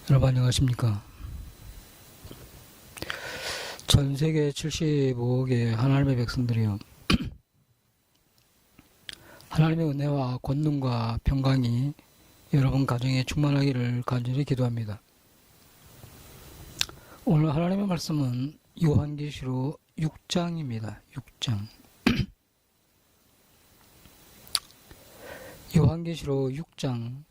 여러분 안녕하십니까? 전 세계 75억의 하나님의 백성들이요. 하나님의 은혜와 권능과 평강이 여러분 가정에 충만하기를 간절히 기도합니다. 오늘 하나님의 말씀은 요한계시록 6장입니다. 6장. 요한계시록 6장.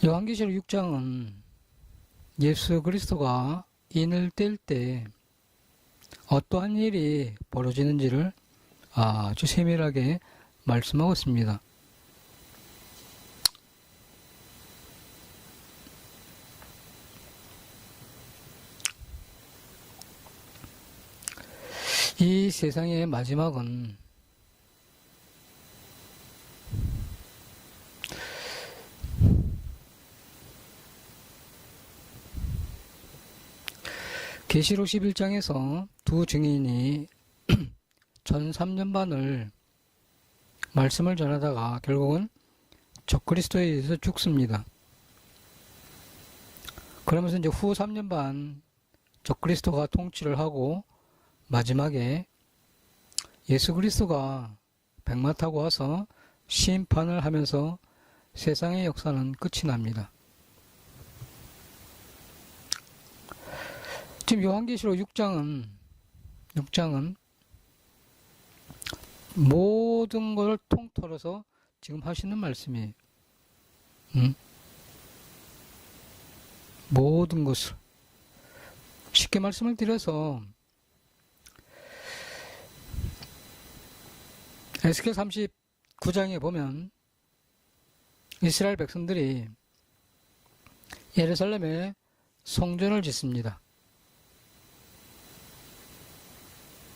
요한계시록 6장은 예수 그리스도가 인을 뗄 때 어떠한 일이 벌어지는지를 아주 세밀하게 말씀하고 있습니다. 이 세상의 마지막은 계시록 11장에서 두 증인이 전 3년 반을 말씀을 전하다가 결국은 적그리스도에 의해서 죽습니다. 그러면서 이제 후 3년 반 적그리스도가 통치를 하고 마지막에 예수 그리스도가 백마 타고 와서 심판을 하면서 세상의 역사는 끝이 납니다. 지금 요한계시록 6장은 모든 걸 통틀어서 지금 하시는 말씀이에요. 모든 것을 쉽게 말씀을 드려서 에스겔 39장에 보면 이스라엘 백성들이 예루살렘에 성전을 짓습니다.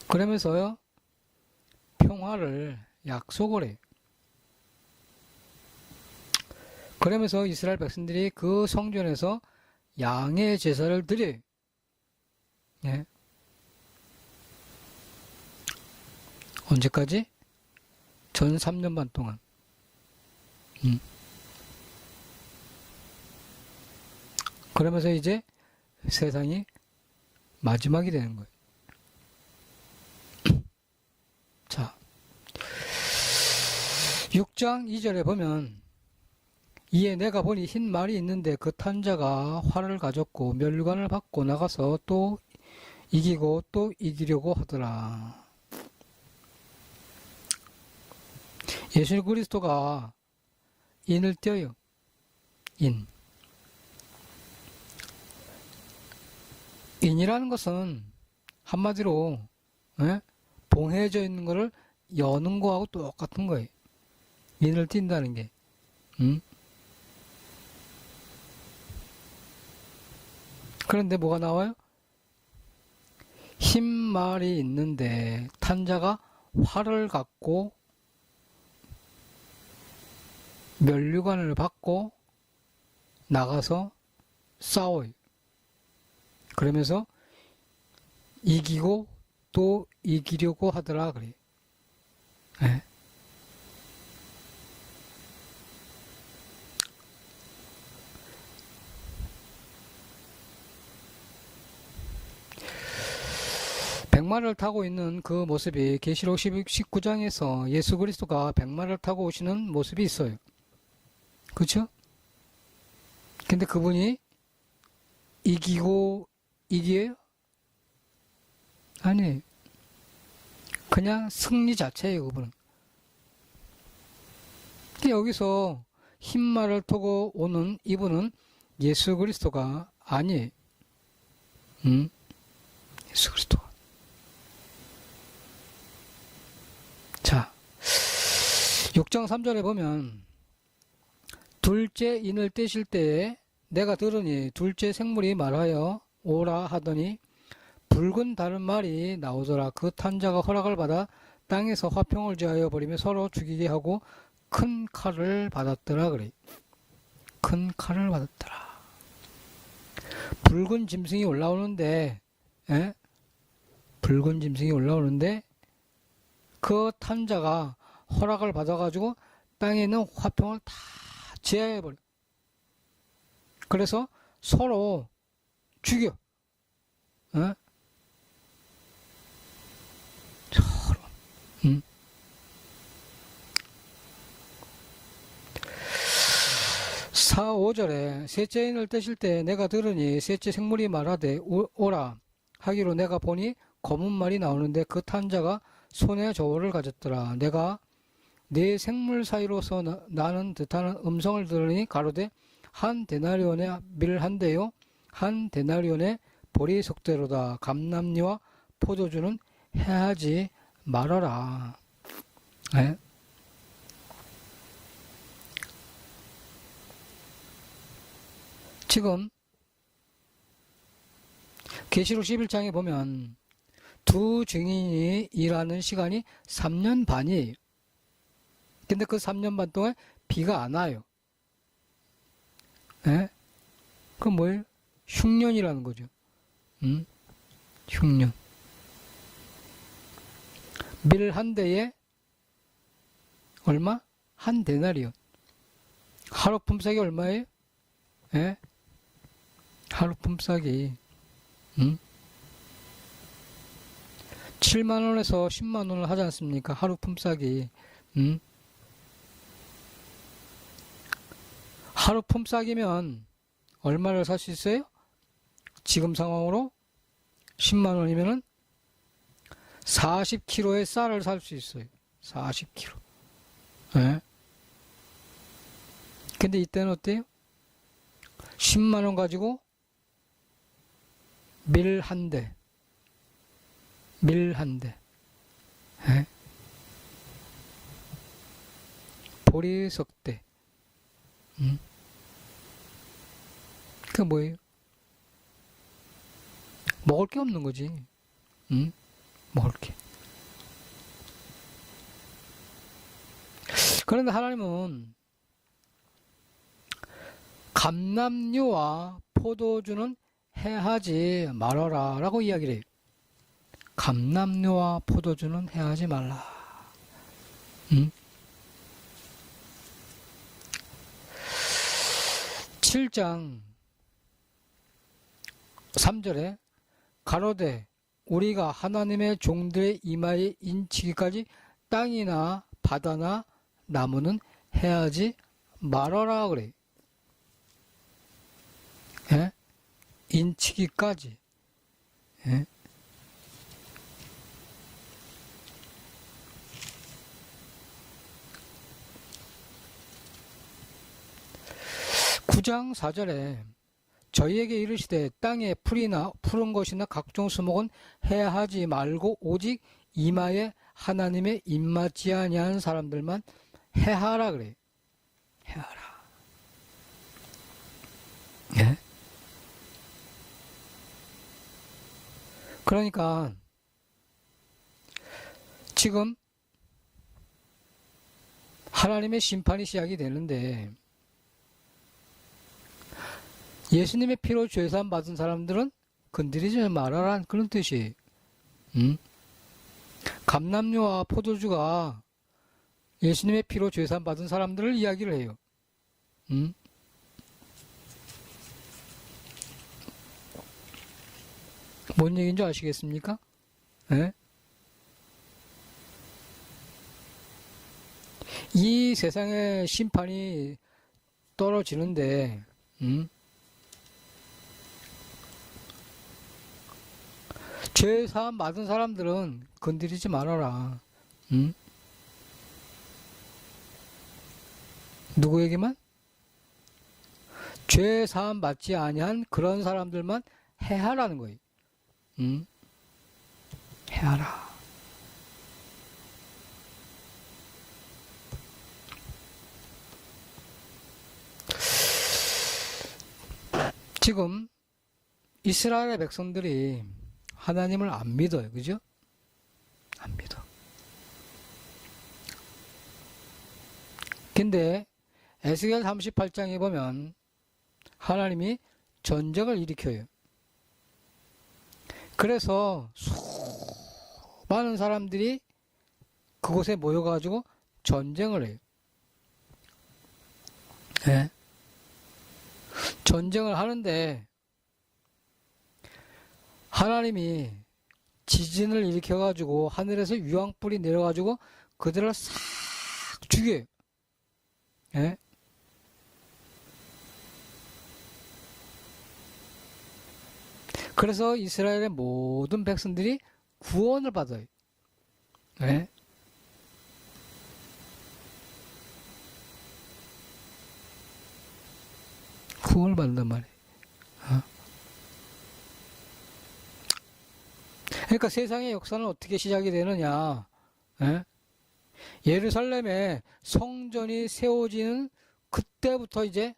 그러면서요 평화를 약속을 해요. 그러면서 이스라엘 백성들이 그 성전에서 양의 제사를 드려요. 예. 언제까지? 전 3년 반 동안. 그러면서 이제 세상이 마지막이 되는 거예요. 자, 6장 2절에 보면 이에 내가 보니 흰 말이 있는데 그 탄 자가 활을 가졌고 멸관을 받고 나가서 또 이기고 또 이기려고 하더라. 예수 그리스도가 인을 떼어요. 인이라는 것은 한마디로 봉해져 있는 것을 여는 거하고 똑같은 거예요. 인을 띈다는 게. 그런데 뭐가 나와요? 흰 말이 있는데 탄자가 활을 갖고 면류관을 받고 나가서 싸워요. 그러면서 이기고 또 이기려고 하더라 그래. 네. 백마를 타고 있는 그 모습이 계시록 19장에서 예수 그리스도가 백마를 타고 오시는 모습이 있어요. 그렇죠? 근데 그분이 이기고 이기예요? 아니에요. 그냥 승리 자체예요, 그분은. 여기서 흰 말을 타고 오는 이분은 예수 그리스도가 아니에요. 예수 그리스도가. 자, 6장 3절에 보면 둘째 인을 떼실 때에 내가 들으니 둘째 생물이 말하여 오라 하더니 붉은 다른 말이 나오더라. 그 탄자가 허락을 받아 땅에서 화평을 제하여 버리며 서로 죽이게 하고 큰 칼을 받았더라 그래. 큰 칼을 받았더라. 붉은 짐승이 올라오는데 붉은 짐승이 올라오는데 그 탄자가 허락을 받아가지고 땅에 있는 화평을 다 제하해버려. 그래서 서로 죽여. 어? 서로. 4, 5절에 셋째 인을 떼실 때 내가 들으니 셋째 생물이 말하되 오라 하기로 내가 보니 검은 말이 나오는데 그 탄자가 손에 저울을 가졌더라. 내가 네 생물 사이로서 나는 듯하는 음성을 들으니 가로되 한 데나리온의 밀 한 대요 한 데나리온의 보리 속대로다. 감람리와 포도주는 해하지 말아라. 네? 지금 계시록 11장에 보면 두 증인이 일하는 시간이 3년 반이에요. 근데 그 3년 반 동안 비가 안 와요. 예? 그건 뭐예요? 흉년이라는 거죠. 흉년. 밀 한 대에 얼마? 한 데나리온. 하루 품삯이 얼마예요? 예? 하루 품삯이 7만원에서 10만원을 하지 않습니까? 하루 품삯이. 하루 품삯이면 얼마를 살 수 있어요? 지금 상황으로 10만원이면은 40kg의 쌀을 살 수 있어요. 40kg. 예? 근데 이때는 어때요? 10만원 가지고 밀 한 대. 밀 한 대. 예? 보리 석 대. 그게 뭐예요? 먹을 게 없는 거지. 먹을 게. 그런데 하나님은 감람류와 포도주는 해하지 말아라 라고 이야기를 해요. 감람류와 포도주는 해하지 말라. 7장 3절에 가로되 우리가 하나님의 종들의 이마에 인치기까지 땅이나 바다나 나무는 해하지 말아라 그래. 예? 인치기까지. 예? (9장 4절에) 저희에게 이르시되 땅에 풀이나 푸른 것이나 각종 수목은 해하지 말고 오직 이마에 하나님의 입맞지 아니한 사람들만 해하라 그래. 해하라. 예? 그러니까 지금 하나님의 심판이 시작이 되는데 예수님의 피로 죄사함 받은 사람들은 건드리지 말아라 그런 뜻이에요. 감람류와 포도주가 예수님의 피로 죄사함 받은 사람들을 이야기를 해요. 뭔 얘기인지 아시겠습니까? 예? 이 세상의 심판이 떨어지는데 죄 사함 받은 사람들은 건드리지 말아라. 누구에게만? 죄 사함 받지 아니한 그런 사람들만 해하라는 거예요. 해하라. 지금 이스라엘의 백성들이 하나님을 안 믿어요. 그죠? 안 믿어. 근데 에스겔 38장에 보면 하나님이 전쟁을 일으켜요. 그래서 많은 사람들이 그곳에 모여가지고 전쟁을 해요. 예? 전쟁을 하는데 하나님이 지진을 일으켜가지고 하늘에서 유황불이 내려가지고 그들을 싹 죽여요. 예? 그래서 이스라엘의 모든 백성들이 구원을 받아요. 예? 구원을 받는단 말이에요. 그러니까 세상의 역사는 어떻게 시작이 되느냐? 예? 예루살렘에 성전이 세워지는 그때부터 이제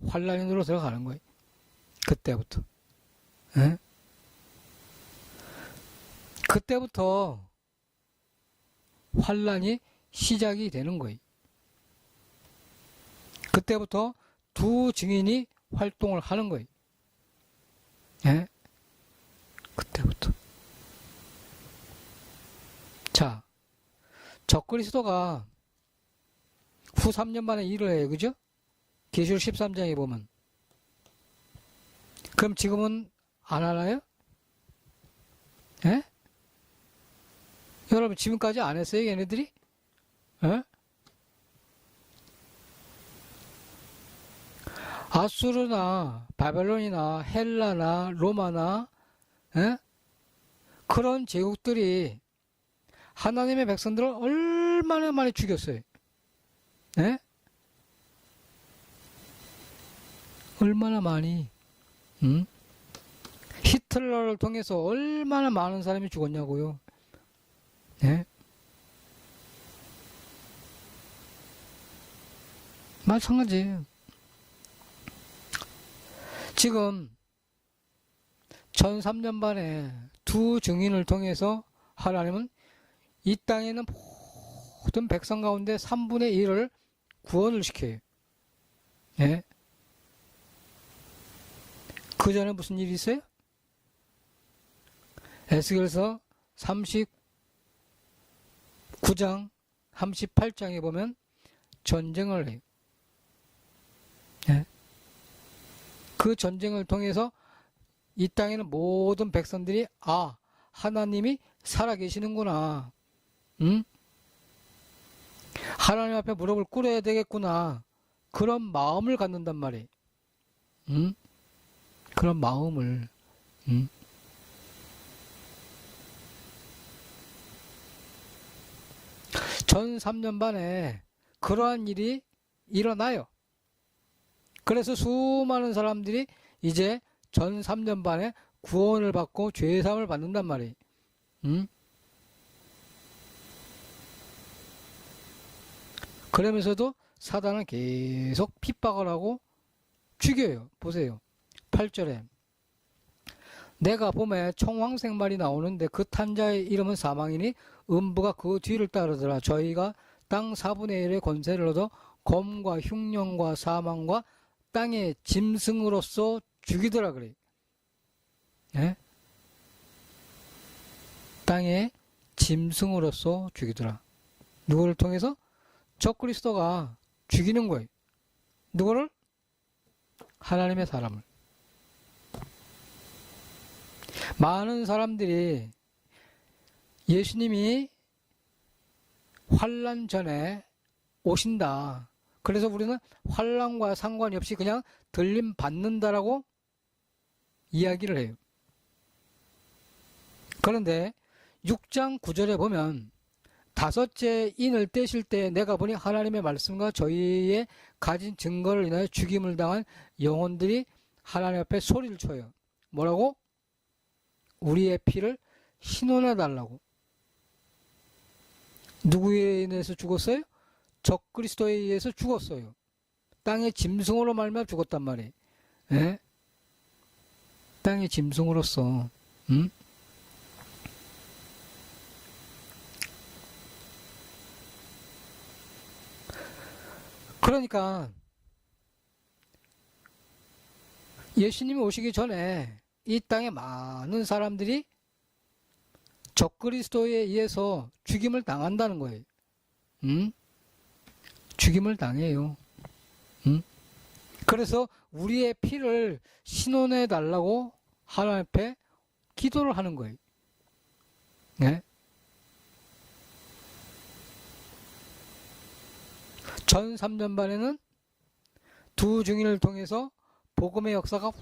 환란으로 들어가는 거예요. 그때부터. 예? 그때부터 환란이 시작이 되는 거예요. 그때부터 두 증인이 활동을 하는 거예요. 예? 그때부터. 자, 적그리스도가 후 3년 만에 일을 해요. 그죠? 계시록 13장에 보면. 그럼 지금은 안 하나요? 예? 여러분 지금까지 안 했어요? 얘네들이? 예? 아수르나 바벨론이나 헬라나 로마나 예? 그런 제국들이 하나님의 백성들을 얼마나 많이 죽였어요. 예? 얼마나 많이. 히틀러를 통해서 얼마나 많은 사람이 죽었냐고요. 예? 마찬가지예요. 지금 전 3년 반에 두 증인을 통해서 하나님은 이 땅에 있는 모든 백성 가운데 3분의 1을 구원을 시켜요. 예? 그 전에 무슨 일이 있어요? 에스겔서 39장, 38장에 보면 전쟁을 해요. 예? 그 전쟁을 통해서 이 땅에는 모든 백성들이 하나님이 살아계시는구나. 하나님 앞에 무릎을 꿇어야 되겠구나. 그런 마음을 갖는단 말이에요. 그런 마음을. 전 3년 반에 그러한 일이 일어나요. 그래서 수많은 사람들이 이제 전 3년 반에 구원을 받고 죄사함을 받는단 말이에요. 그러면서도 사단은 계속 핍박을 하고 죽여요. 보세요. 8절에 내가 봄에 청황색 말이 나오는데 그 탄자의 이름은 사망이니 음부가 그 뒤를 따르더라. 저희가 땅 4분의 1의 권세를 얻어 검과 흉년과 사망과 땅의 짐승으로서 죽이더라 그래. 예? 땅의 짐승으로서 죽이더라. 누구를 통해서? 적그리스도가 죽이는 거예요. 누구를? 하나님의 사람을. 많은 사람들이 예수님이 환난 전에 오신다. 그래서 우리는 환난과 상관이 없이 그냥 들림 받는다라고 이야기를 해요. 그런데 6장 9절에 보면 다섯째 인을 떼실 때 내가 보니 하나님의 말씀과 저희의 가진 증거를 인하여 죽임을 당한 영혼들이 하나님 앞에 소리를 쳐요. 뭐라고? 우리의 피를 신원해 달라고. 누구에 인해서 죽었어요? 적그리스도에 의해서 죽었어요. 땅의 짐승으로 말미암아 죽었단 말이에요. 예? 땅의 짐승으로서. 그러니까 예수님이 오시기 전에 이 땅에 많은 사람들이 적그리스도에 의해서 죽임을 당한다는 거예요. 죽임을 당해요. 그래서 우리의 피를 신원해 달라고 하나님 앞에 기도를 하는 거예요. 네? 전 3년반에는 두 증인을 통해서 복음의 역사가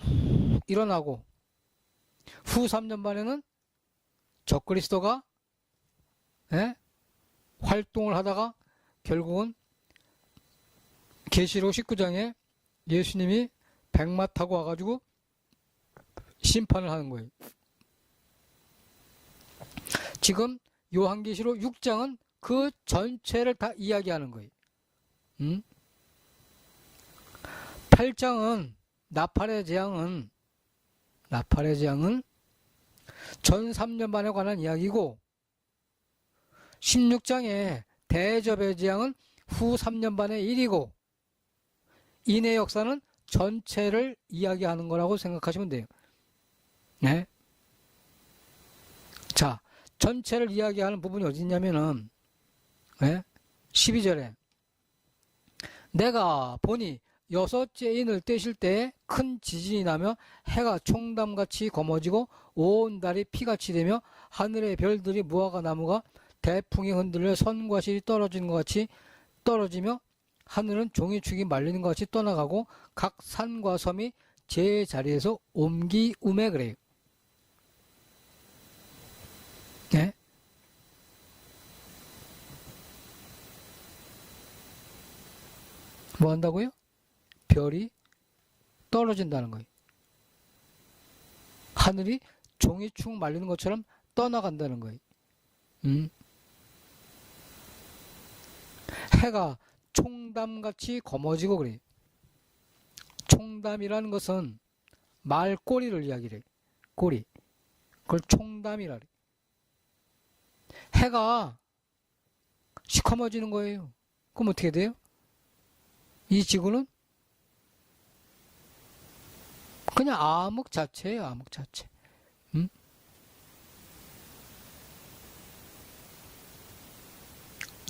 일어나고, 후 3년반에는 적그리스도가 활동을 하다가 결국은 계시록 19장에 예수님이 백마 타고 와가지고 심판을 하는 거예요. 지금 요한계시록 6장은 그 전체를 다 이야기하는 거예요. 8장은 나팔의 재앙은 전 3년반에 관한 이야기고, 16장의 대접의 재앙은 후 3년반의 일이고, 인의 역사는 전체를 이야기하는 거라고 생각하시면 돼요. 네? 자, 전체를 이야기하는 부분이 어디 있냐면은 12절에 내가 보니 여섯째 인을 떼실 때에 큰 지진이 나며 해가 총담같이 검어지고 온 달이 피같이 되며 하늘의 별들이 무화과 나무가 대풍이 흔들려 선과 실이 떨어지는 것 같이 떨어지며 하늘은 종이축이 말리는 것 같이 떠나가고 각 산과 섬이 제 자리에서 옮기우매 그래요. 네? 뭐 한다고요? 별이 떨어진다는 거예요. 하늘이 종이축 말리는 것처럼 떠나간다는 거예요. 해가 총담같이 검어지고 그래요. 총담이라는 것은 말꼬리를 이야기를 해요. 꼬리. 그걸 총담이라 그래요. 해가 시커머지는 거예요. 그럼 어떻게 돼요? 이 지구는 그냥 암흑 자체예요. 암흑 자체.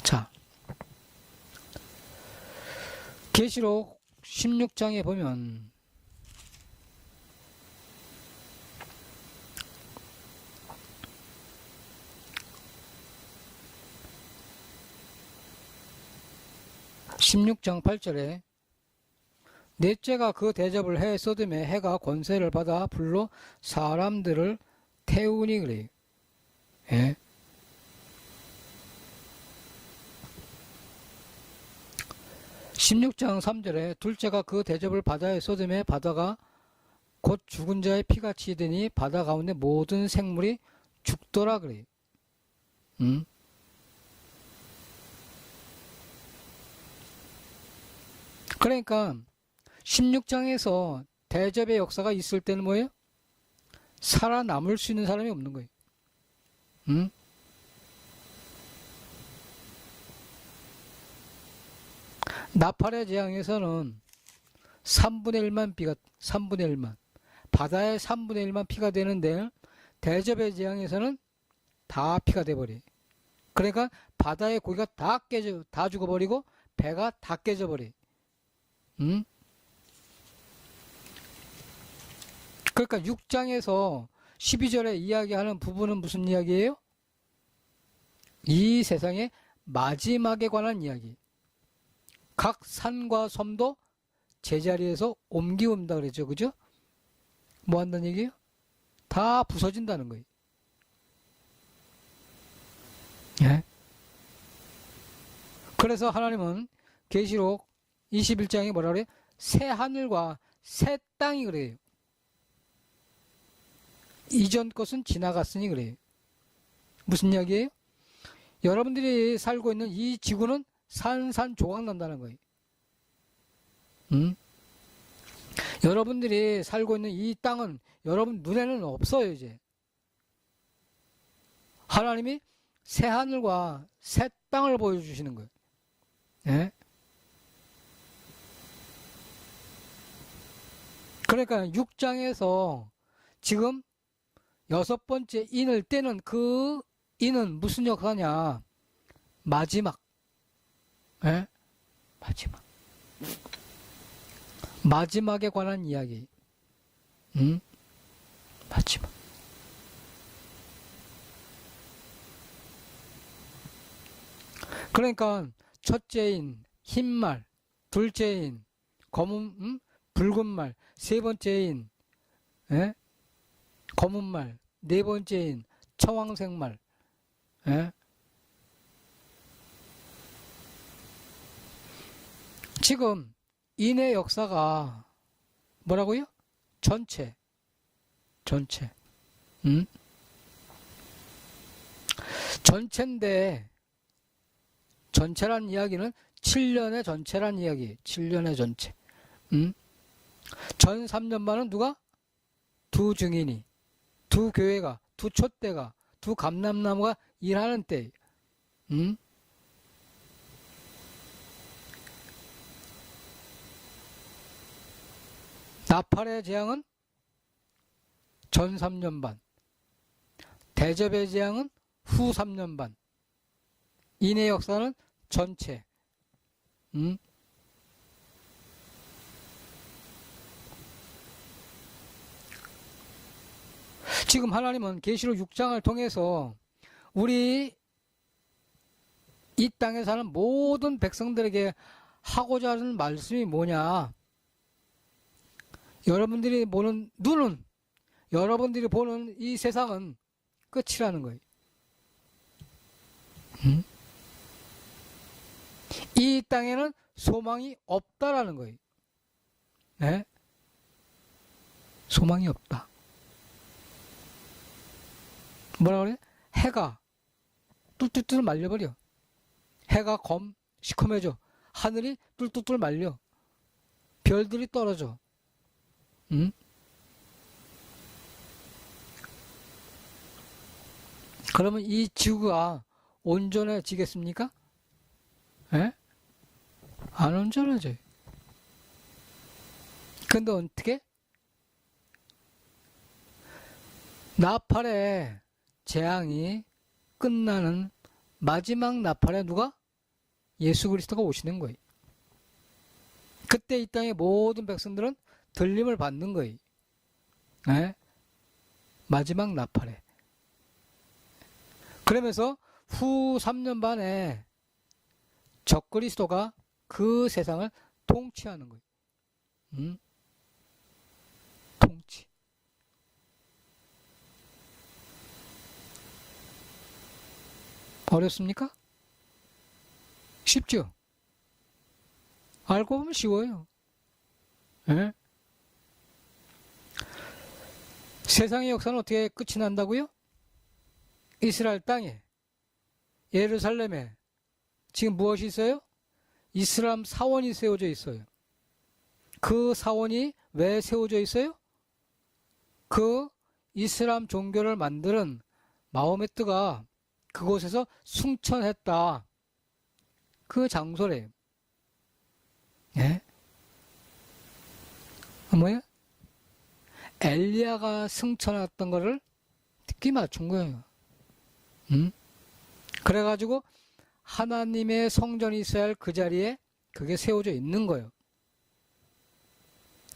자, 계시록 16장에 보면 (16장 8절에) 넷째가 그 대접을 해 소돔에 해가 권세를 받아 불로 사람들을 태우니 그래요. 예. 16장 3절에 둘째가 그 대접을 바다에 소돔에 바다가 곧 죽은 자의 피같이 되니 바다 가운데 모든 생물이 죽더라 그래요. 그러니까 16장에서 대접의 역사가 있을 때는 뭐예요? 살아남을 수 있는 사람이 없는 거예요. 나팔의 재앙에서는 3분의 1만 바다의 3분의 1만 피가 되는데, 대접의 재앙에서는 다 피가 돼버려요. 그러니까 바다의 고기가 다 죽어버리고 배가 다 깨져버려요. 그러니까 6장에서 12절에 이야기하는 부분은 무슨 이야기예요? 이 세상의 마지막에 관한 이야기. 각 산과 섬도 제자리에서 옮기운다 그랬죠. 그죠? 뭐 한다는 얘기예요? 다 부서진다는 거예요. 예? 그래서 하나님은 계시록 21장에 뭐라 그래요? 새 하늘과 새 땅이 그래요. 이전 것은 지나갔으니 그래요. 무슨 이야기예요? 여러분들이 살고 있는 이 지구는 산산조각 난다는 거예요. 여러분들이 살고 있는 이 땅은 여러분 눈에는 없어요. 이제 하나님이 새 하늘과 새 땅을 보여주시는 거예요. 예? 그러니까 6장에서 지금 6번째 인을 떼는 그 이는 무슨 역사냐? 마지막. 예? 마지막. 마지막에 관한 이야기. 마지막. 그러니까 첫째인 흰말, 둘째인 검은 붉은 말, 세 번째인 예? 검은 말, 네 번째인 청황색 말. 예? 지금 인의 역사가 뭐라고요? 전체. 전체인데 전체란 이야기는 7년의 전체란 이야기. 7년의 전체. 전 3년만은 누가? 두 증인이, 두 교회가, 두 촛대가, 두 감람나무가 일하는 때. 나팔의 재앙은 전 3년 반, 대접의 재앙은 후 3년 반, 인의 역사는 전체. 지금 하나님은 계시록 6장을 통해서 우리 이 땅에 사는 모든 백성들에게 하고자 하는 말씀이 뭐냐? 여러분들이 보는 눈은, 여러분들이 보는 이 세상은 끝이라는 거예요. 이 땅에는 소망이 없다라는 거예요. 네? 소망이 없다. 뭐라 그래? 해가 뚫뚫뚫 말려버려. 해가 시커매져. 하늘이 뚫뚫뚫 말려. 별들이 떨어져. 그러면 이 지구가 온전해지겠습니까? 예? 안 온전하죠. 근데 어떻게? 나팔의 재앙이 끝나는 마지막 나팔에 누가? 예수 그리스도가 오시는 거예요. 그때 이 땅의 모든 백성들은 들림을 받는 거예요. 네? 마지막 나팔에. 그러면서 후 3년 반에 적그리스도가 그 세상을 통치하는 거예요. 통치. 어렵습니까? 쉽죠? 알고 보면 쉬워요. 예? 세상의 역사는 어떻게 끝이 난다고요? 이스라엘 땅에, 예루살렘에 지금 무엇이 있어요? 이슬람 사원이 세워져 있어요. 그 사원이 왜 세워져 있어요? 그 이슬람 종교를 만드는 마호메트가 그곳에서 승천했다. 그 장소래요. 예? 뭐예요? 엘리야가 승천했던 거를 듣기 맞춘 거예요. 그래가지고 하나님의 성전이 있어야 할 그 자리에 그게 세워져 있는 거예요.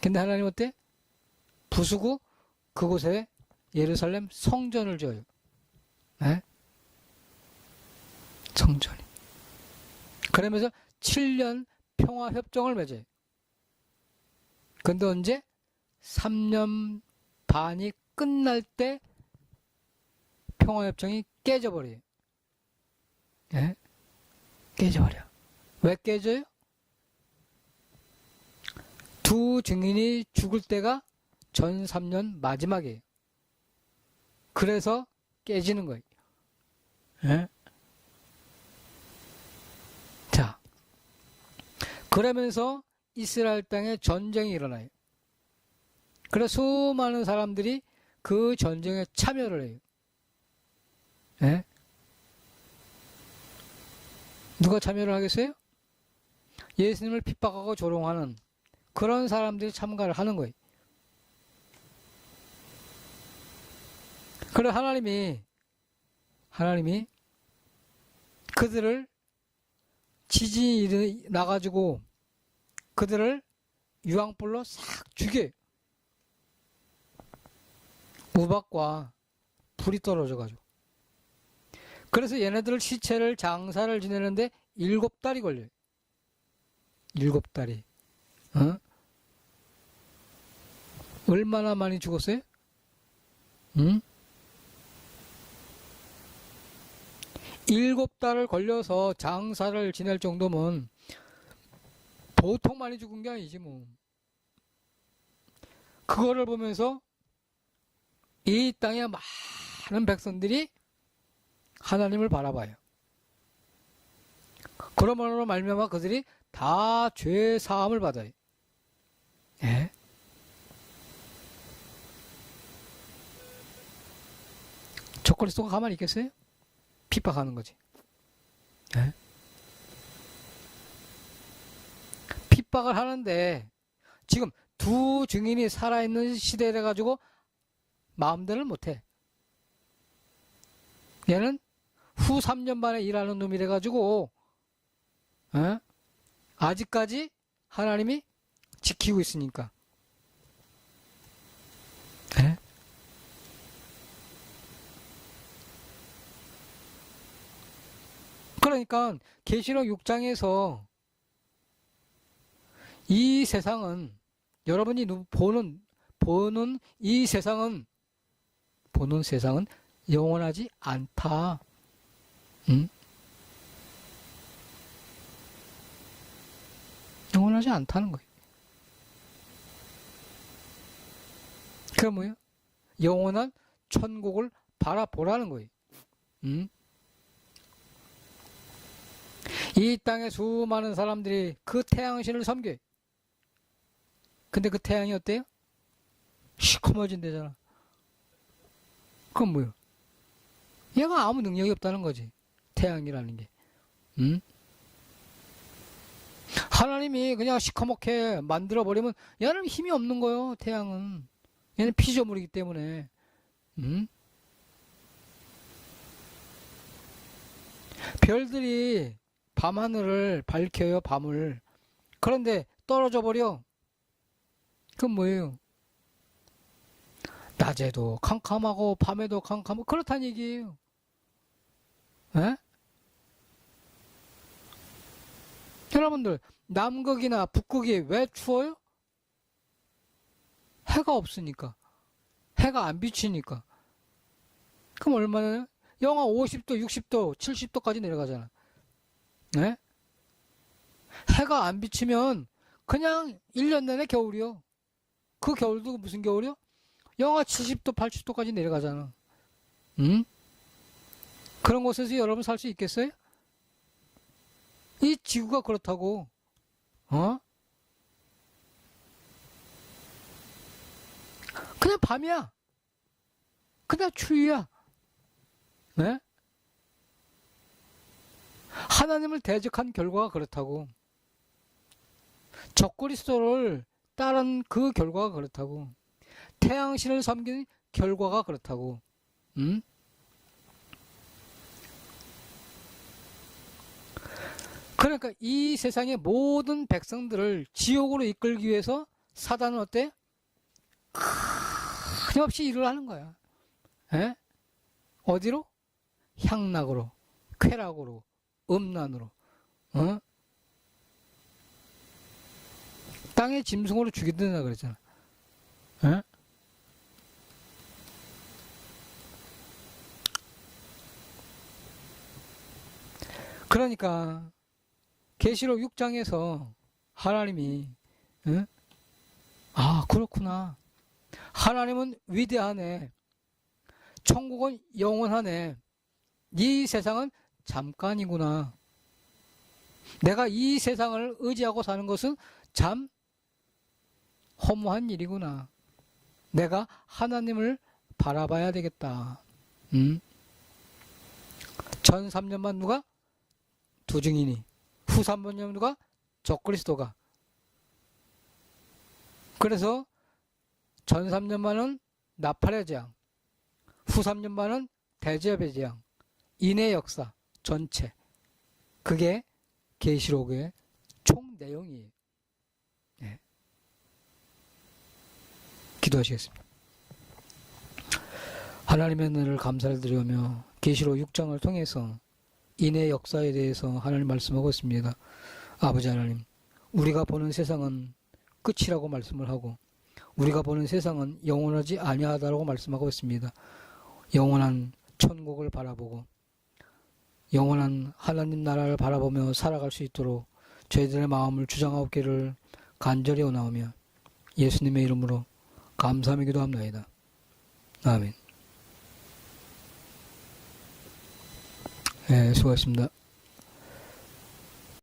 근데 하나님 어때? 부수고 그곳에 예루살렘 성전을 지어요. 네? 성전이. 그러면서 7년 평화협정을 맺어요. 근데 언제? 3년 반이 끝날 때 평화협정이 깨져버려요. 네? 깨져버려. 왜 깨져요? 두 증인이 죽을 때가 전 3년 마지막이에요. 그래서 깨지는 거예요. 네? 자, 그러면서 이스라엘 땅에 전쟁이 일어나요. 그래서 수많은 사람들이 그 전쟁에 참여를 해요. 네? 누가 참여를 하겠어요? 예수님을 핍박하고 조롱하는 그런 사람들이 참가를 하는 거예요. 하나님이 그들을 지진이 나가지고 그들을 유황불로 싹 죽여. 우박과 불이 떨어져가지고. 그래서 얘네들 시체를 장사를 지내는데 7달이 걸려요. 7달이. 어? 얼마나 많이 죽었어요? 응? 7달을 걸려서 장사를 지낼 정도면 보통 많이 죽은 게 아니지 뭐. 그거를 보면서 이 땅의 많은 백성들이 하나님을 바라봐요. 그러므로 말미암아 그들이 다 죄 사함을 받아요. 예? 적그리스도가 가만히 있겠어요? 핍박하는 거지. 예? 핍박을 하는데 지금 두 증인이 살아있는 시대래 가지고 마음대로 못해. 얘는 후 3년 만에 일하는 놈이래 가지고 아직까지 하나님이 지키고 있으니까. 에? 그러니까 계시록 6장에서 이 세상은 여러분이 보는 이 세상은 영원하지 않다. 응? 영원하지 않다는 거예요. 그게 뭐예요? 영원한 천국을 바라보라는 거예요. 응? 이 땅에 수많은 사람들이 그 태양신을 섬겨요. 근데 그 태양이 어때요? 시커머진대잖아. 그건 뭐예요? 얘가 아무 능력이 없다는 거지. 태양이라는 게. 응? 하나님이 그냥 시커멓게 만들어버리면 얘는 힘이 없는 거예요. 태양은. 얘는 피조물이기 때문에. 응? 별들이 밤하늘을 밝혀요. 밤을. 그런데 떨어져 버려. 그건 뭐예요? 낮에도 캄캄하고 밤에도 캄캄하고 그렇다는 얘기예요. 에? 여러분들 남극이나 북극이 왜 추워요? 해가 없으니까. 해가 안 비치니까. 그럼 얼마나 영하 50도, 60도, 70도까지 내려가잖아. 네? 해가 안 비치면 그냥 1년 내내 겨울이요. 그 겨울도 무슨 겨울이요? 영하 70도, 80도까지 내려가잖아. 응? 그런 곳에서 여러분 살 수 있겠어요? 이 지구가 그렇다고. 어? 그냥 밤이야. 그냥 추위야. 네? 하나님을 대적한 결과가 그렇다고. 적그리스도를 따른 그 결과가 그렇다고. 태양신을 섬긴 결과가 그렇다고. 응? 그러니까 이 세상의 모든 백성들을 지옥으로 이끌기 위해서 사단은 어때? 끊임없이 일을 하는 거야. 에? 어디로? 향락으로, 쾌락으로, 음란으로. 어? 땅의 짐승으로 죽인다 그랬잖아. 에? 그러니까 계시록 6장에서 하나님이 아 그렇구나. 하나님은 위대하네. 천국은 영원하네. 이 세상은 잠깐이구나. 내가 이 세상을 의지하고 사는 것은 참 허무한 일이구나. 내가 하나님을 바라봐야 되겠다. 전 3년만 누가? 두 증인이. 후 3년 누가? 적그리스도가. 그래서 전 3년만은 나팔의 재앙, 후 3년만은 대제업의 재앙. 인의 역사 전체, 그게 계시록의 총 내용이에요. 네. 기도하시겠습니다. 하나님의 은혜를 감사를 드리며 계시록 6장을 통해서 인의 역사에 대해서 하나님 말씀하고 있습니다. 아버지 하나님, 우리가 보는 세상은 끝이라고 말씀을 하고 우리가 보는 세상은 영원하지 아니하다라고 말씀하고 있습니다. 영원한 천국을 바라보고 영원한 하나님 나라를 바라보며 살아갈 수 있도록 저희들의 마음을 주장하옵기를 간절히 원하오며 예수님의 이름으로 감사하며 기도합나이다. 아멘. 네, 수고하셨습니다.